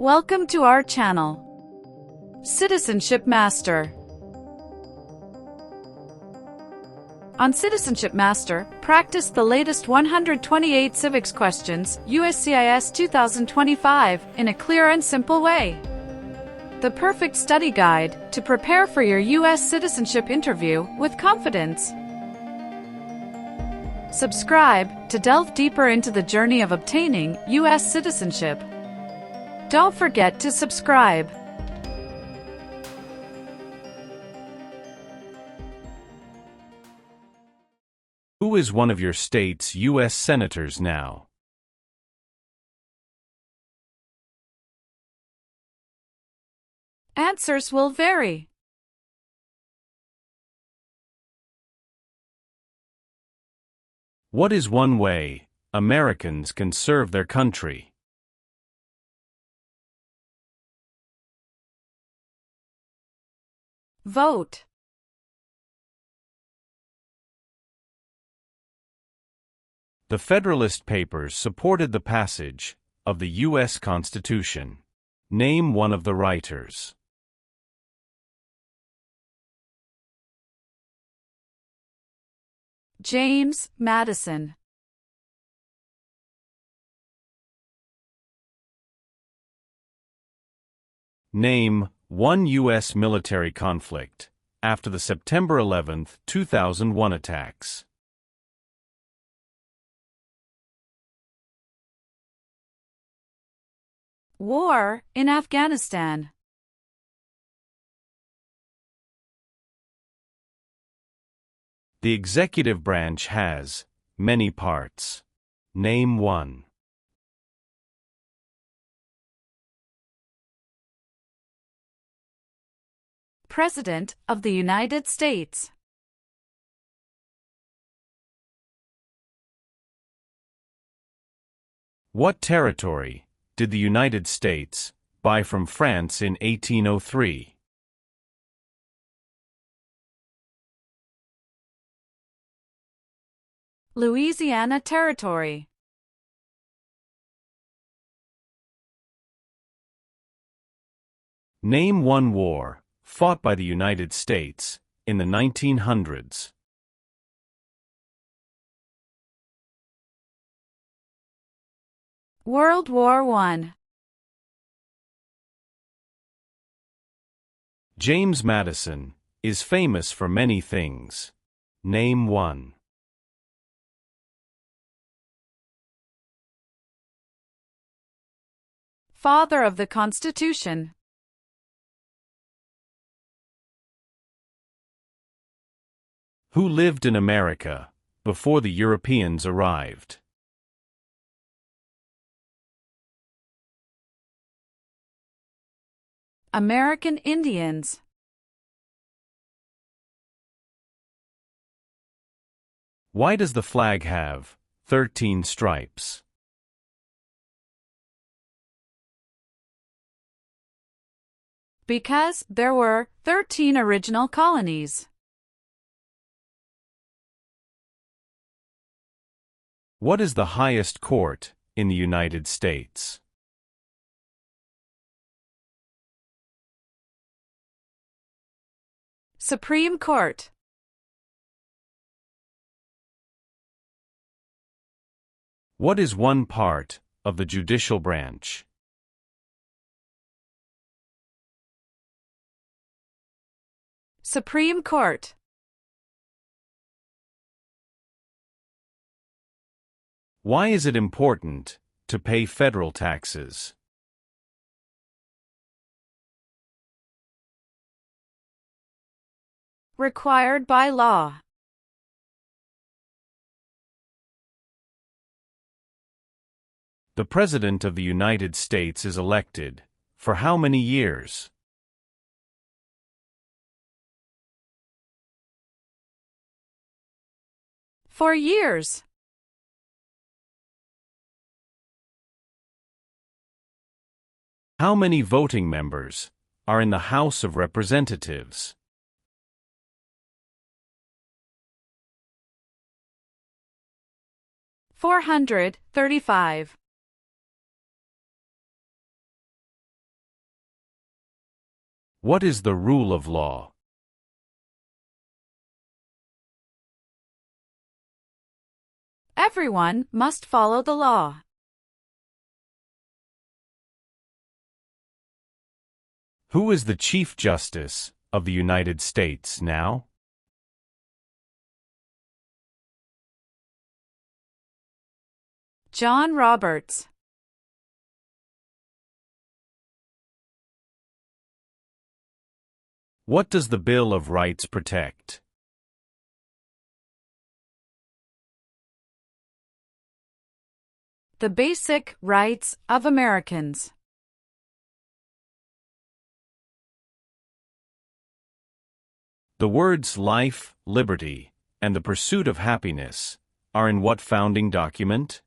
Welcome to our channel, Citizenship Master. On Citizenship Master, practice the latest 128 civics questions, USCIS 2025, in a clear and simple way. The perfect study guide to prepare for your U.S. citizenship interview with confidence. Subscribe to delve deeper into the journey of obtaining U.S. citizenship. Don't forget to subscribe. Who is one of your state's U.S. senators now? Answers will vary. What is one way Americans can serve their country? Vote. The Federalist Papers supported the passage of the U.S. Constitution. Name one of the writers. James Madison. Name one U.S. military conflict after the September 11, 2001 attacks. War in Afghanistan. The executive branch has many parts. Name one. President of the United States. What territory did the United States buy from France in 1803? Louisiana Territory. Name one war fought by the United States in the 1900s. World War I. James Madison is famous for many things. Name one. Father of the Constitution. Who lived in America before the Europeans arrived? American Indians. Why does the flag have 13 stripes? Because there were 13 original colonies. What is the highest court in the United States? Supreme Court. What is one part of the judicial branch? Supreme Court. Why is it important to pay federal taxes? Required by law. The President of the United States is elected for how many years? For years. How many voting members are in the House of Representatives? 435. What is the rule of law? Everyone must follow the law. Who is the Chief Justice of the United States now? John Roberts. What does the Bill of Rights protect? The basic rights of Americans. The words life, liberty, and the pursuit of happiness are in what founding document?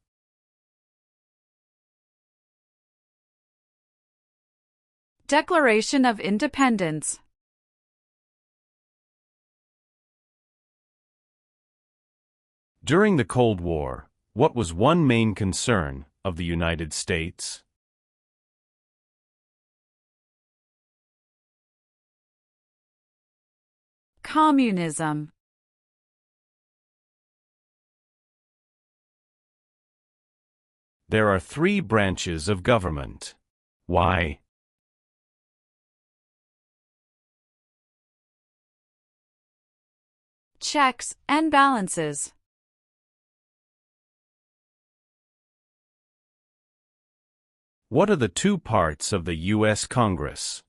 Declaration of Independence. During the Cold War, what was one main concern of the United States? Communism. There are 3 branches of government. Why? Checks and balances. What are the 2 parts of the U.S. Congress?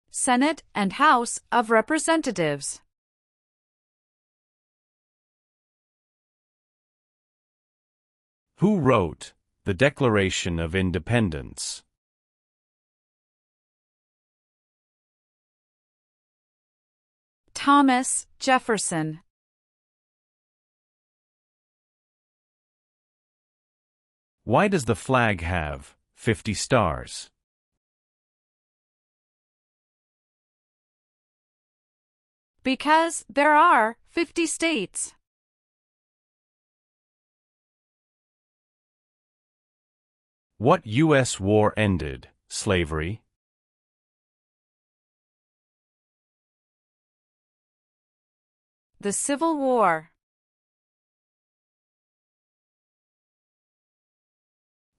Senate and House of Representatives. Who wrote the Declaration of Independence? Thomas Jefferson. Why does the flag have 50 stars? Because there are 50 states. What U.S. war ended slavery? The Civil War.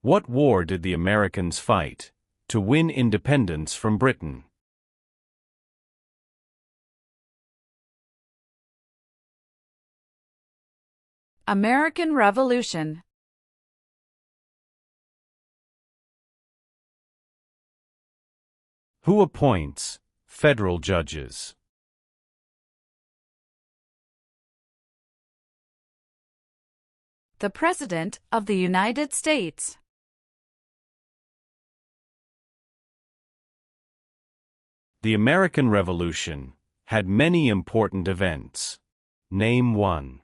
What war did the Americans fight to win independence from Britain? American Revolution. Who appoints federal judges? The President of the United States. The American Revolution had many important events. Name one.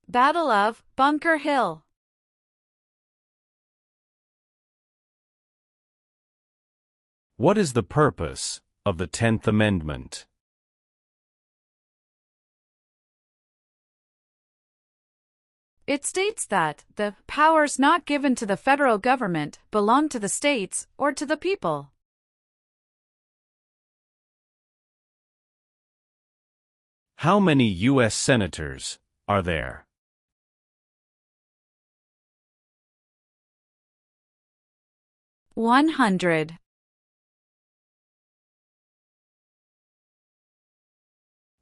Battle of Bunker Hill. What is the purpose of the 10th Amendment? It states that the powers not given to the federal government belong to the states or to the people. How many U.S. senators are there? $100.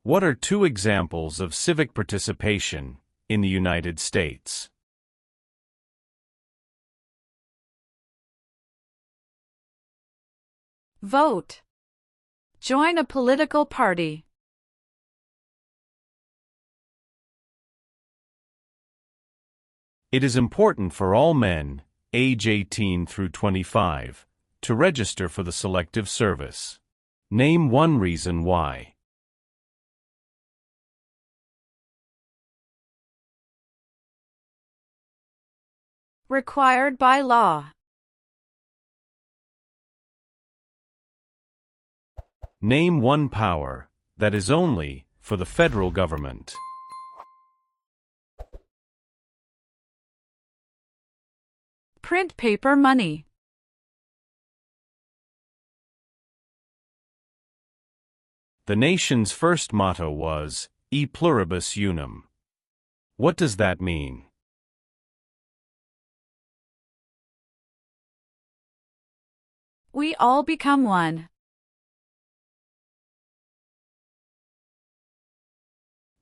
What are 2 examples of civic participation in the United States? Vote. Join a political party. It is important for all men, age 18 through 25, to register for the Selective Service. Name one reason why. Required by law. Name one power that is only for the federal government. print paper money. The nation's first motto was, E pluribus unum. What does that mean? We all become one.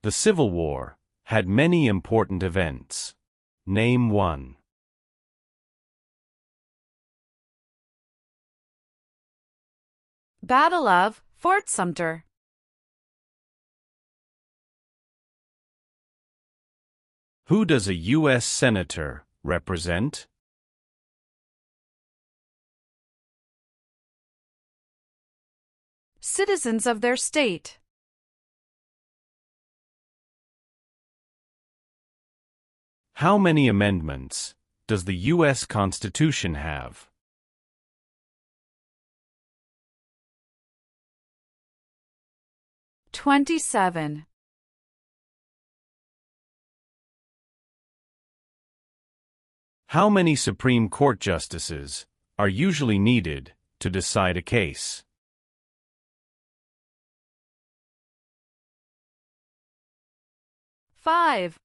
The Civil War had many important events. Name one. Battle of Fort Sumter. Who does a U.S. Senator represent? Citizens of their state. How many amendments does the U.S. Constitution have? "27." How many Supreme Court justices are usually needed to decide a case? "5."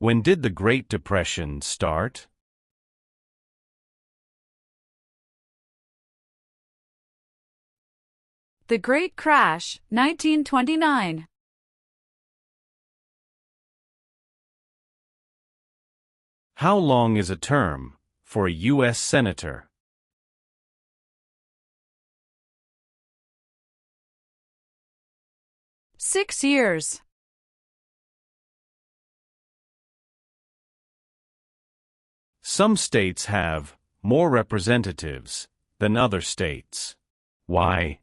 When did the Great Depression start? The Great Crash, 1929. How long is a term for a U.S. Senator? "6 years." Some states have more representatives than other states. Why?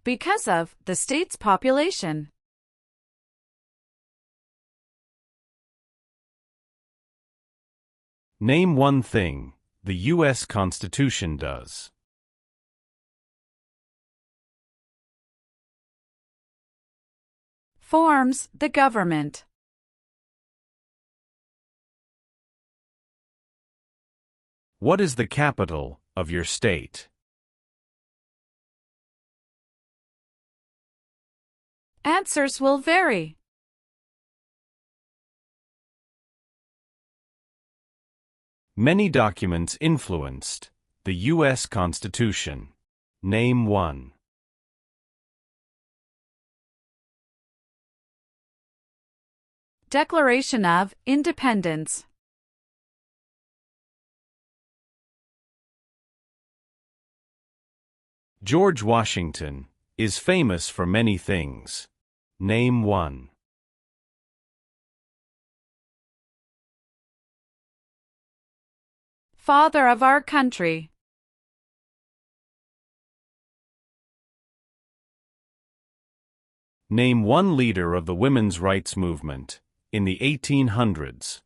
Because of the state's population. Name one thing the U.S. Constitution does. Forms the government. What is the capital of your state? Answers will vary. Many documents influenced the U.S. Constitution. Name one. Declaration of Independence. George Washington is famous for many things. Name one. Father of our country. Name one leader of the women's rights movement in the 1800s.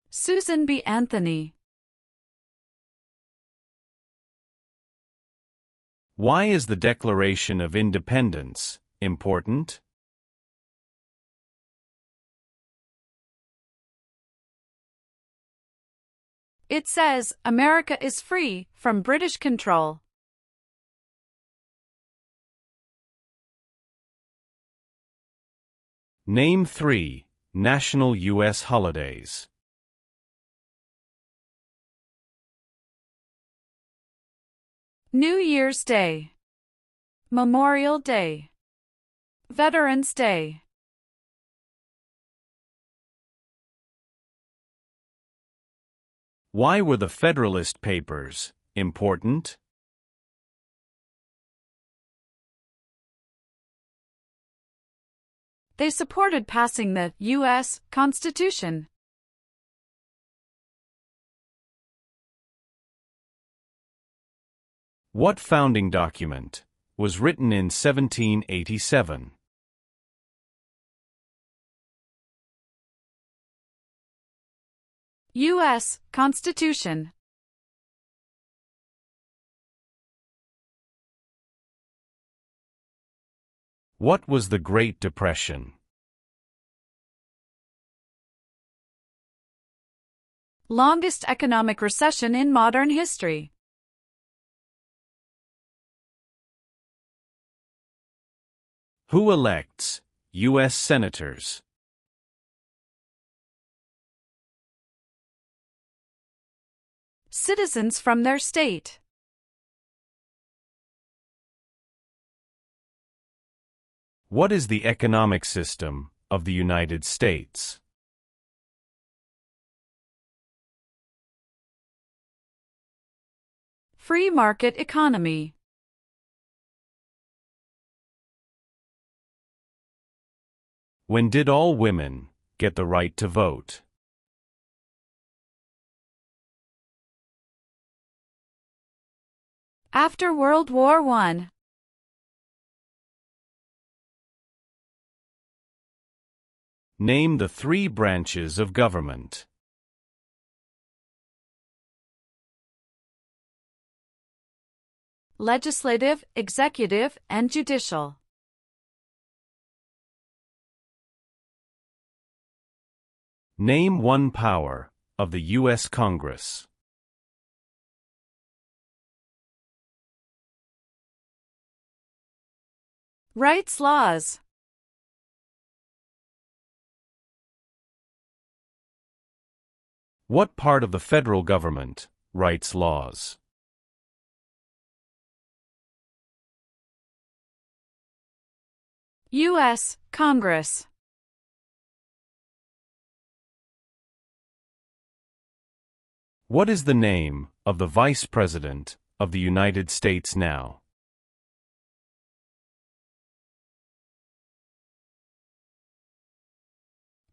Susan B. Anthony. Why is the Declaration of Independence important? It says America is free from British control. Name three national U.S. holidays. New Year's Day. Memorial Day. Veterans Day. Why were the Federalist Papers important? They supported passing the U.S. Constitution. What founding document was written in 1787? U.S. Constitution. What was the Great Depression? Longest economic recession in modern history. Who elects U.S. senators? Citizens from their state. What is the economic system of the United States? Free market economy. When did all women get the right to vote? After World War I. Name the three branches of government. Legislative, executive, and judicial. Name one power of the U.S. Congress. Rights laws. What part of the federal government writes laws? U.S. Congress. What is the name of the Vice President of the United States now?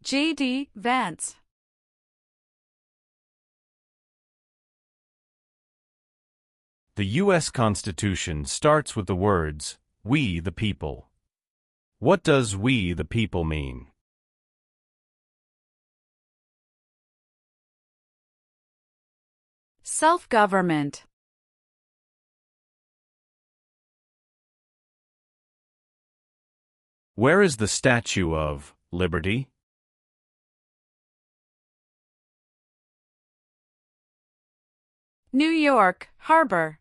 J.D. Vance. The U.S. Constitution starts with the words, "We the people." What does "we the people" mean? Self-government. Where is the Statue of Liberty? New York Harbor.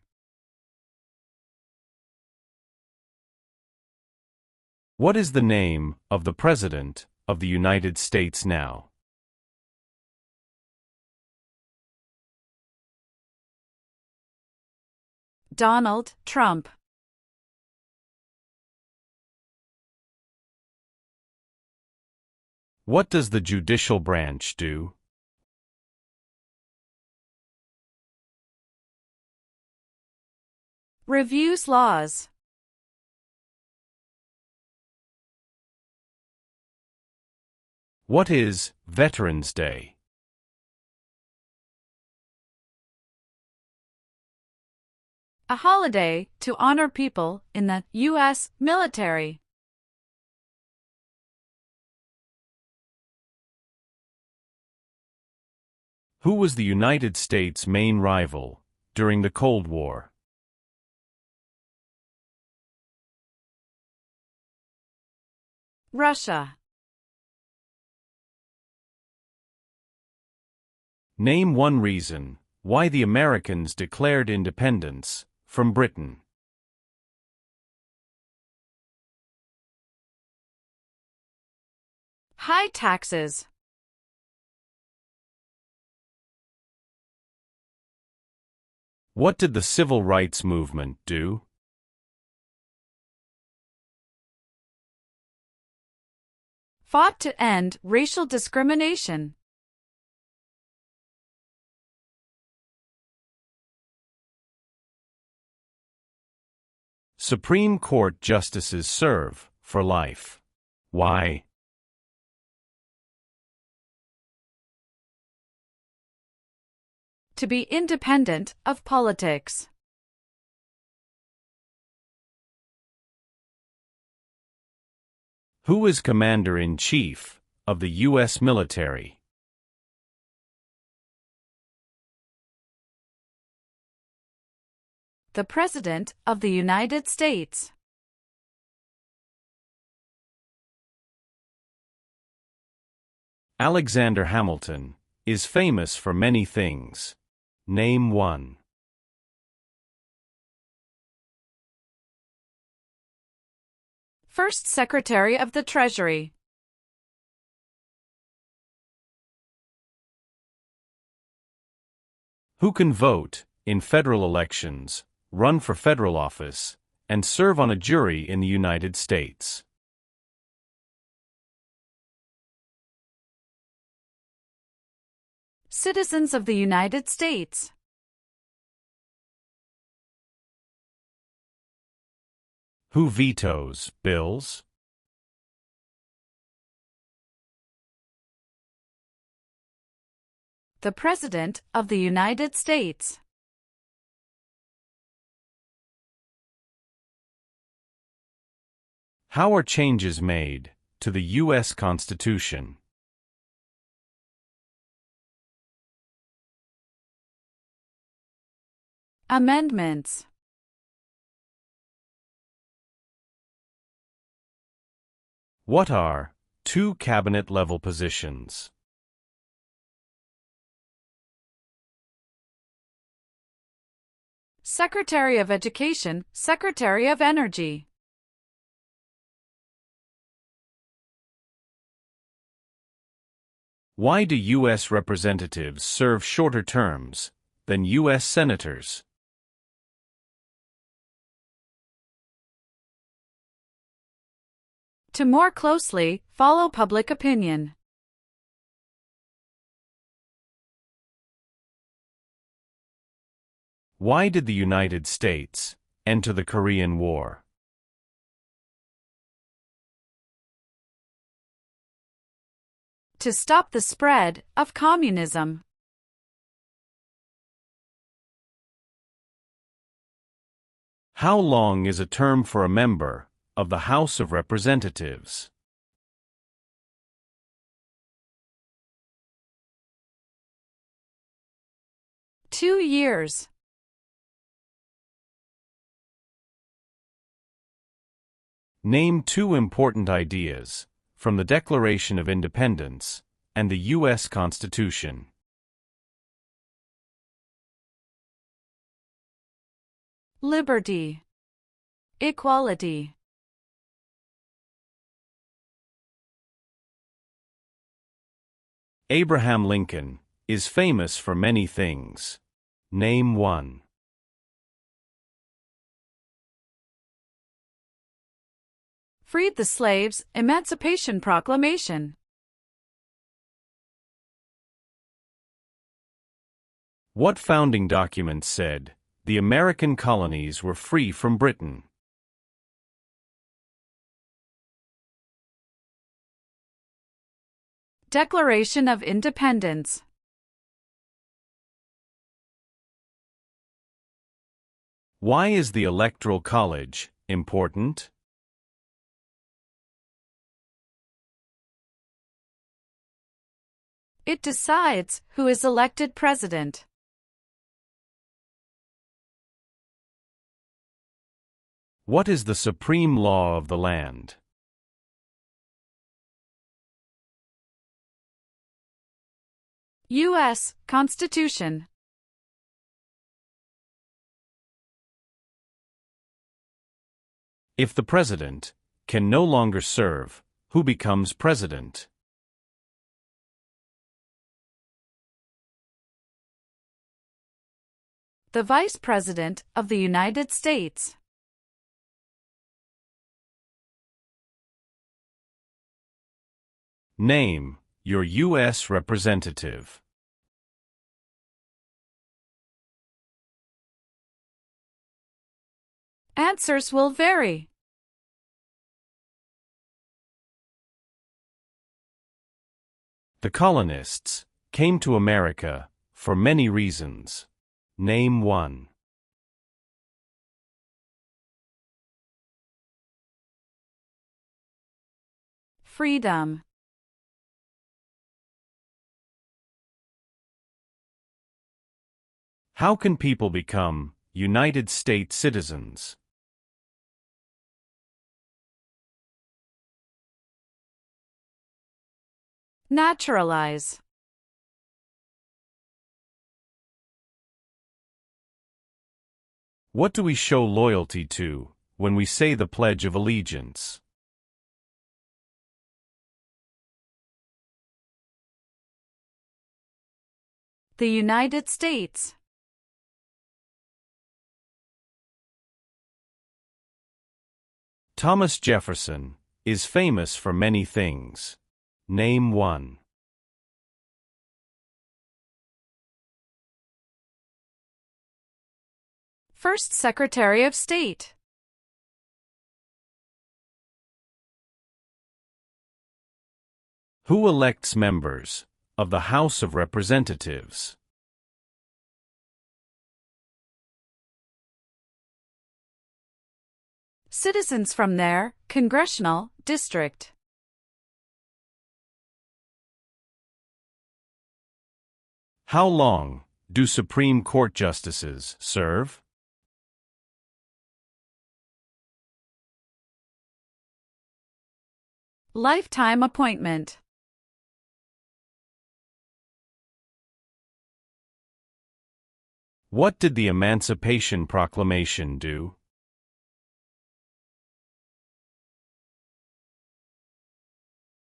What is the name of the President of the United States now? Donald Trump. What does the judicial branch do? Reviews laws. What is Veterans Day? A holiday to honor people in the U.S. military. Who was the United States' main rival during the Cold War? Russia. Name one reason why the Americans declared independence from Britain. High taxes. What did the Civil Rights Movement do? Fought to end racial discrimination. Supreme Court justices serve for life. Why? To be independent of politics. Who is Commander-in-Chief of the U.S. military? The President of the United States. Alexander Hamilton is famous for many things. Name one. First Secretary of the Treasury. Who can vote in federal elections, run for federal office, and serve on a jury in the United States? Citizens of the United States. Who vetoes bills? The President of the United States. How are changes made to the U.S. Constitution? Amendments. What are two cabinet-level positions? Secretary of Education, Secretary of Energy. Why do U.S. representatives serve shorter terms than U.S. senators? To more closely follow public opinion. Why did the United States enter the Korean War? To stop the spread of communism. How long is a term for a member of the House of Representatives? Two years. Name two important ideas from the Declaration of Independence and the U.S. Constitution. Liberty. Equality. Abraham Lincoln is famous for many things. Name one. Freed the slaves, Emancipation Proclamation. What founding document said the American colonies were free from Britain? Declaration of Independence. Why is the Electoral College important? It decides who is elected president. What is the supreme law of the land? U.S. Constitution. If the president can no longer serve, who becomes president? The Vice President of the United States. Name your U.S. representative. Answers will vary. The colonists came to America for many reasons. Name one. Freedom. How can people become United States citizens? Naturalize. What do we show loyalty to when we say the Pledge of Allegiance? The United States. Thomas Jefferson is famous for many things. Name one. First Secretary of State. Who elects members of the House of Representatives? Citizens from their congressional district. How long do Supreme Court justices serve? Lifetime appointment. What did the Emancipation Proclamation do?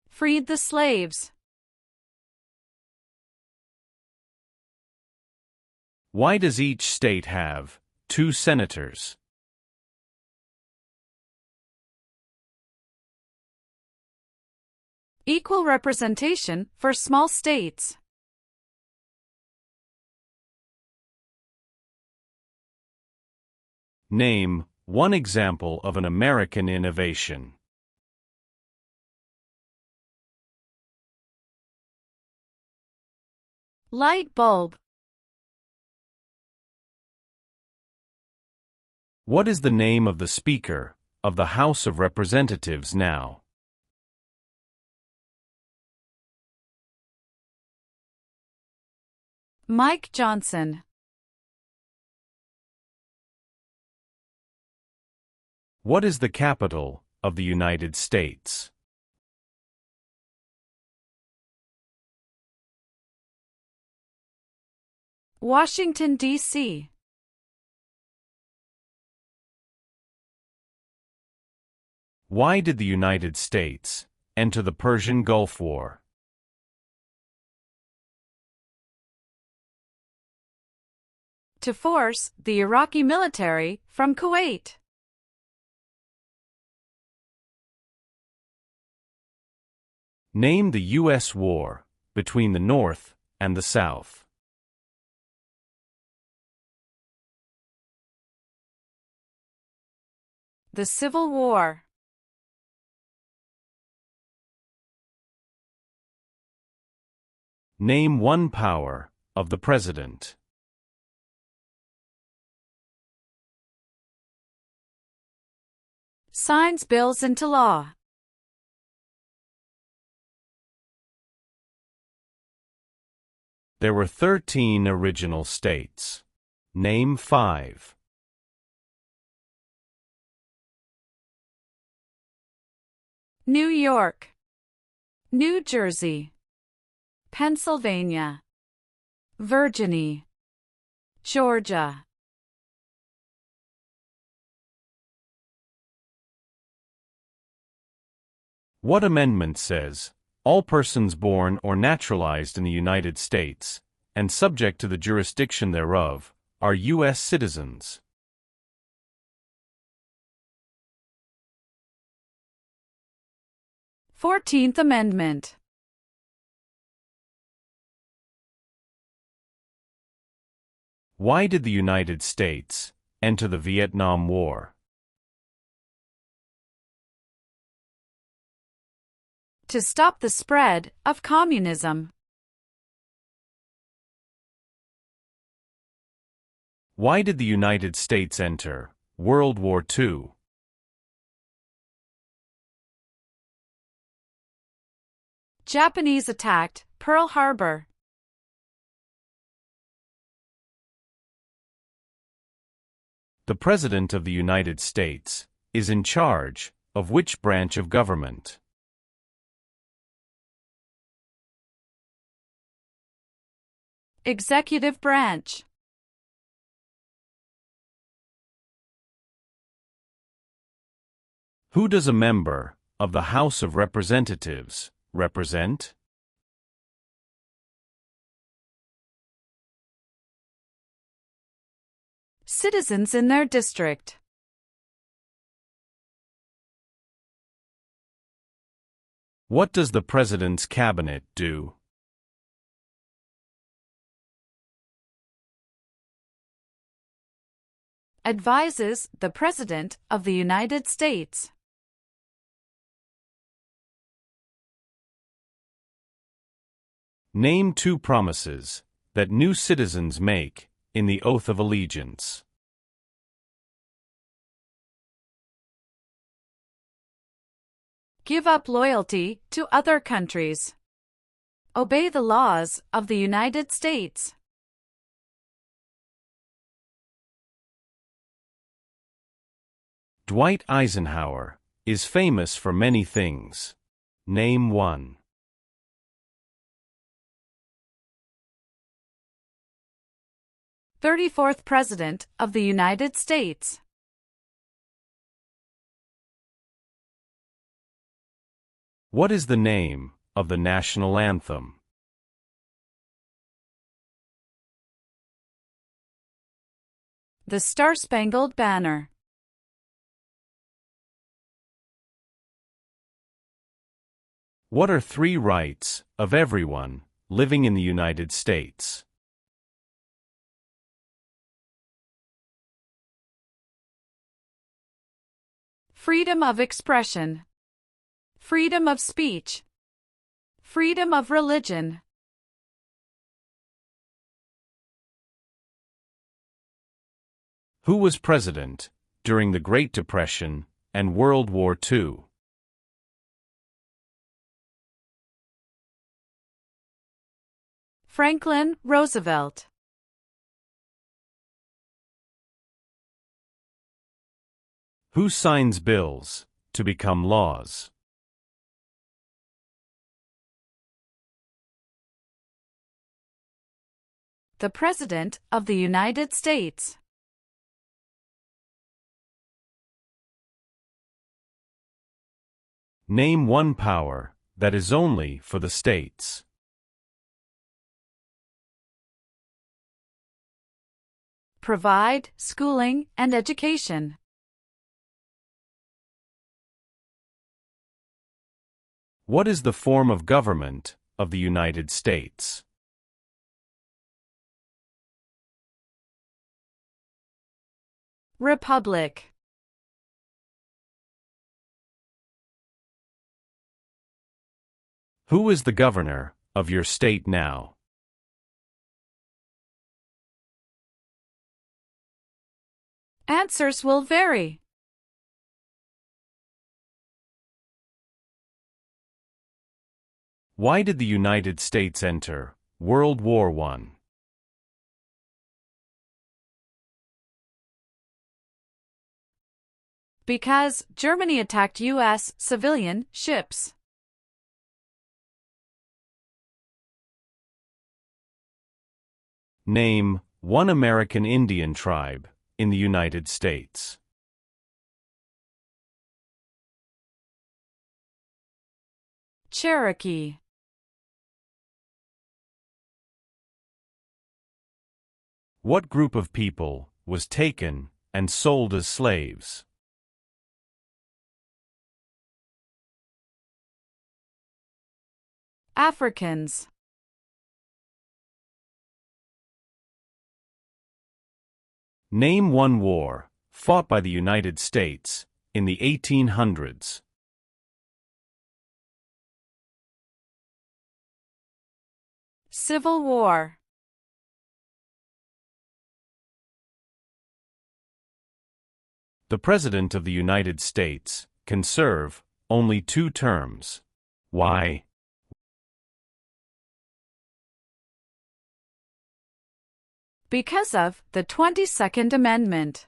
Freed the slaves. Why does each state have 2 senators? Equal representation for small states. Name one example of an American innovation. Light bulb. What is the name of the Speaker of the House of Representatives now? Mike Johnson. What is the capital of the United States? Washington, D.C. Why did the United States enter the Persian Gulf War? To force the Iraqi military from Kuwait. Name the U.S. war between the North and the South. The Civil War. Name one power of the President. Signs bills into law. There were 13 original states. Name 5. New York, New Jersey, Pennsylvania, Virginia, Georgia. What amendment says, all persons born or naturalized in the United States, and subject to the jurisdiction thereof, are U.S. citizens? Fourteenth Amendment. Why did the United States enter the Vietnam War? To stop the spread of communism. Why did the United States enter World War II? Japanese attacked Pearl Harbor. The President of the United States is in charge of which branch of government? Executive branch. Who does a member of the House of Representatives represent? Citizens in their district. What does the President's Cabinet do? Advises the President of the United States. Name 2 promises that new citizens make in the oath of allegiance. Give up loyalty to other countries. Obey the laws of the United States. Dwight Eisenhower is famous for many things. Name 1. 34th President of the United States. What is the name of the national anthem? The Star-Spangled Banner. What are 3 rights of everyone living in the United States? Freedom of expression. Freedom of speech. Freedom of religion. Who was president during the Great Depression and World War II? Franklin Roosevelt. Who signs bills to become laws? The President of the United States. Name 1 power that is only for the states. Provide schooling and education. What is the form of government of the United States? Republic. Who is the governor of your state now? Answers will vary. Why did the United States enter World War I? Because Germany attacked U.S. civilian ships. Name 1 American Indian tribe in the United States. Cherokee. What group of people was taken and sold as slaves? Africans. Name 1 war fought by the United States in the 1800s. Civil War. The President of the United States can serve only 2 terms. Why? Because of the 22nd Amendment.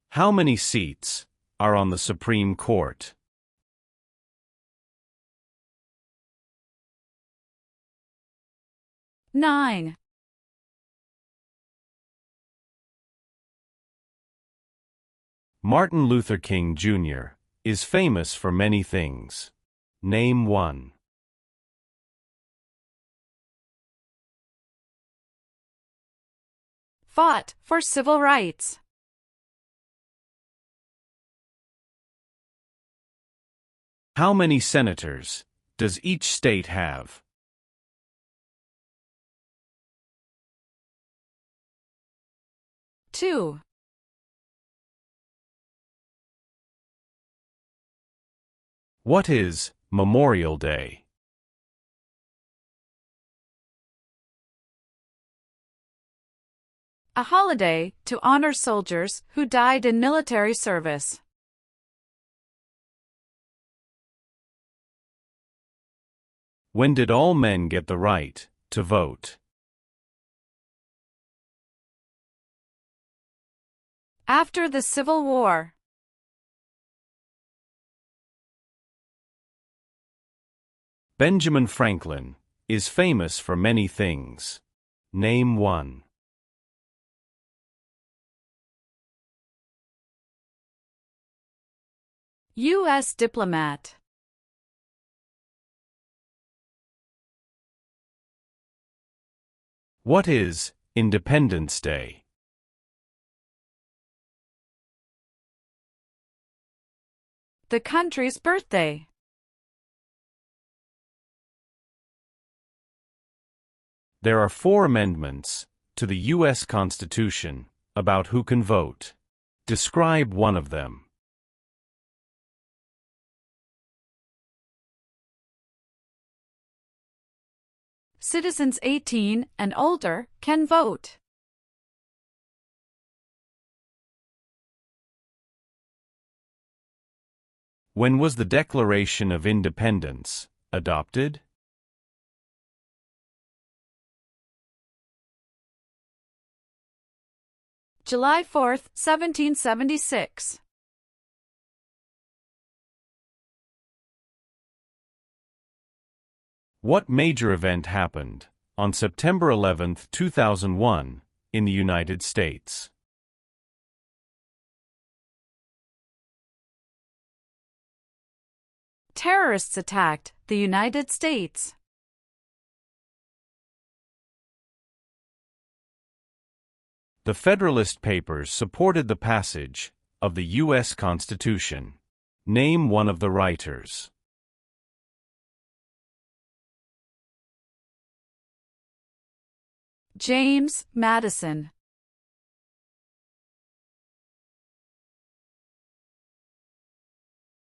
How many seats are on the Supreme Court? 9. Martin Luther King Jr. is famous for many things. Name one. Fought for civil rights. How many senators does each state have? 2. What is Memorial Day? A holiday to honor soldiers who died in military service. When did all men get the right to vote? After the Civil War. Benjamin Franklin is famous for many things. Name one. U.S. diplomat. What is Independence Day? The country's birthday. There are 4 amendments to the U.S. Constitution about who can vote. Describe one of them. Citizens 18 and older can vote. When was the Declaration of Independence adopted? July 4, 1776. What major event happened on September 11, 2001, in the United States? Terrorists attacked the United States. The Federalist Papers supported the passage of the U.S. Constitution. Name one of the writers. James Madison.